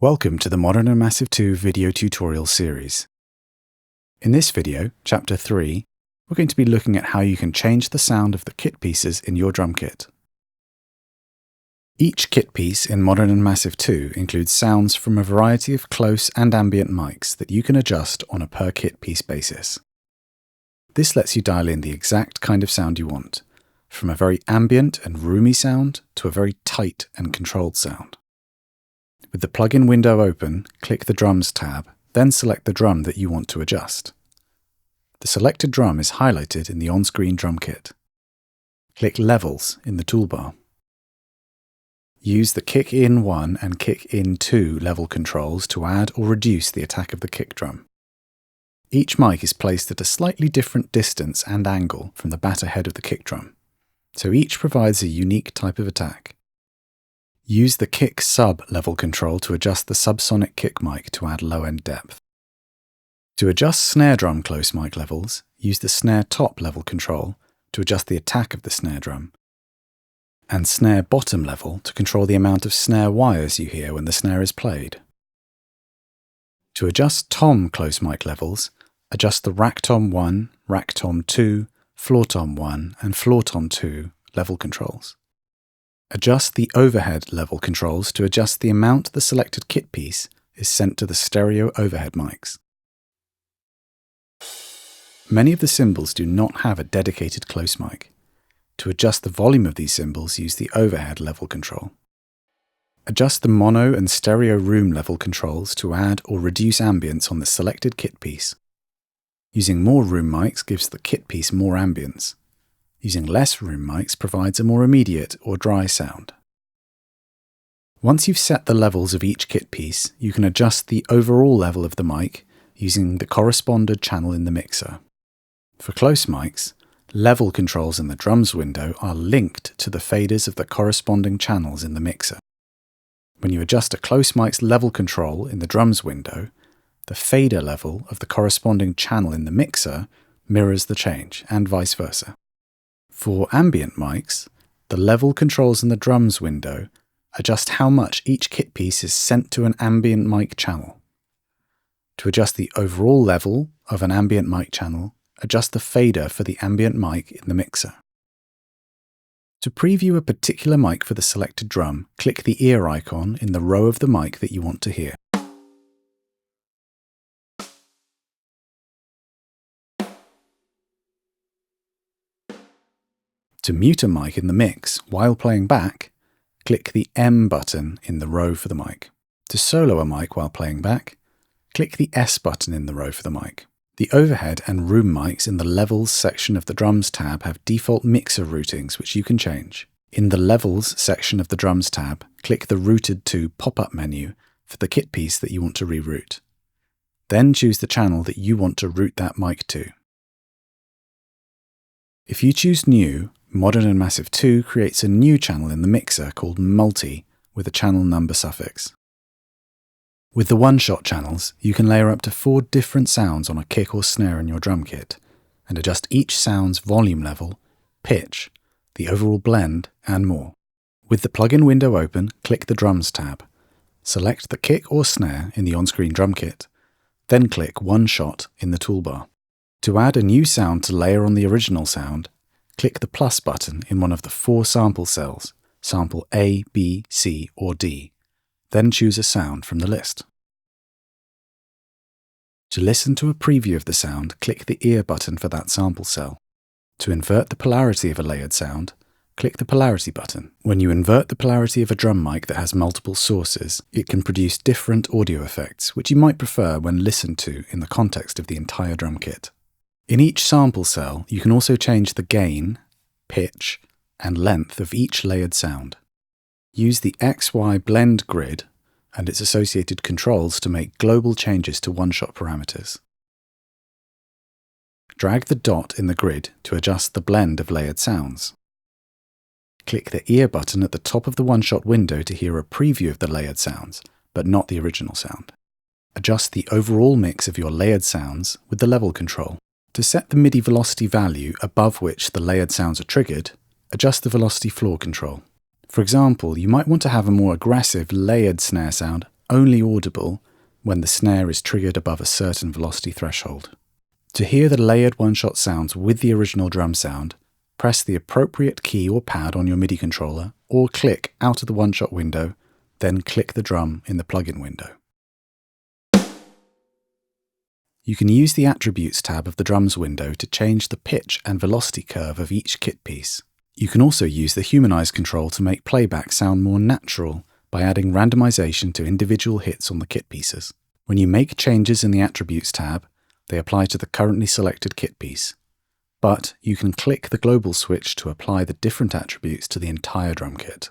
Welcome to the Modern and Massive 2 video tutorial series. In this video, Chapter 3, we're going to be looking at how you can change the sound of the kit pieces in your drum kit. Each kit piece in Modern and Massive 2 includes sounds from a variety of close and ambient mics that you can adjust on a per kit piece basis. This lets you dial in the exact kind of sound you want, from a very ambient and roomy sound to a very tight and controlled sound. With the plugin window open, click the Drums tab, then select the drum that you want to adjust. The selected drum is highlighted in the on-screen drum kit. Click Levels in the toolbar. Use the Kick In 1 and Kick In 2 level controls to add or reduce the attack of the kick drum. Each mic is placed at a slightly different distance and angle from the batter head of the kick drum, so each provides a unique type of attack. Use the Kick Sub level control to adjust the subsonic kick mic to add low-end depth. To adjust snare drum close mic levels, use the Snare Top level control to adjust the attack of the snare drum, and Snare Bottom level to control the amount of snare wires you hear when the snare is played. To adjust tom close mic levels, adjust the Rack Tom 1, Rack Tom 2, Floor Tom 1, and Floor Tom 2 level controls. Adjust the overhead level controls to adjust the amount the selected kit piece is sent to the stereo overhead mics. Many of the cymbals do not have a dedicated close mic. To adjust the volume of these cymbals, use the overhead level control. Adjust the mono and stereo room level controls to add or reduce ambience on the selected kit piece. Using more room mics gives the kit piece more ambience. Using less room mics provides a more immediate or dry sound. Once you've set the levels of each kit piece, you can adjust the overall level of the mic using the corresponding channel in the mixer. For close mics, level controls in the drums window are linked to the faders of the corresponding channels in the mixer. When you adjust a close mic's level control in the drums window, the fader level of the corresponding channel in the mixer mirrors the change, and vice versa. For ambient mics, the level controls in the drums window adjust how much each kit piece is sent to an ambient mic channel. To adjust the overall level of an ambient mic channel, adjust the fader for the ambient mic in the mixer. To preview a particular mic for the selected drum, click the ear icon in the row of the mic that you want to hear. To mute a mic in the mix while playing back, click the M button in the row for the mic. To solo a mic while playing back, click the S button in the row for the mic. The overhead and room mics in the Levels section of the Drums tab have default mixer routings which you can change. In the Levels section of the Drums tab, click the Routed to pop-up menu for the kit piece that you want to reroute. Then choose the channel that you want to route that mic to. If you choose New, Modern and Massive 2 creates a new channel in the mixer called Multi with a channel number suffix. With the one-shot channels, you can layer up to 4 different sounds on a kick or snare in your drum kit, and adjust each sound's volume level, pitch, the overall blend, and more. With the plugin window open, click the Drums tab. Select the kick or snare in the on-screen drum kit, then click One Shot in the toolbar. To add a new sound to layer on the original sound, click the plus button in one of the 4 sample cells, sample A, B, C, or D. Then choose a sound from the list. To listen to a preview of the sound, click the ear button for that sample cell. To invert the polarity of a layered sound, click the polarity button. When you invert the polarity of a drum mic that has multiple sources, it can produce different audio effects, which you might prefer when listened to in the context of the entire drum kit. In each sample cell, you can also change the gain, pitch, and length of each layered sound. Use the XY blend grid and its associated controls to make global changes to one-shot parameters. Drag the dot in the grid to adjust the blend of layered sounds. Click the ear button at the top of the one-shot window to hear a preview of the layered sounds, but not the original sound. Adjust the overall mix of your layered sounds with the level control. To set the MIDI velocity value above which the layered sounds are triggered, adjust the velocity floor control. For example, you might want to have a more aggressive layered snare sound only audible when the snare is triggered above a certain velocity threshold. To hear the layered one-shot sounds with the original drum sound, press the appropriate key or pad on your MIDI controller, or click out of the one-shot window, then click the drum in the plugin window. You can use the Attributes tab of the Drums window to change the pitch and velocity curve of each kit piece. You can also use the Humanize control to make playback sound more natural by adding randomization to individual hits on the kit pieces. When you make changes in the Attributes tab, they apply to the currently selected kit piece. But you can click the global switch to apply the different attributes to the entire drum kit.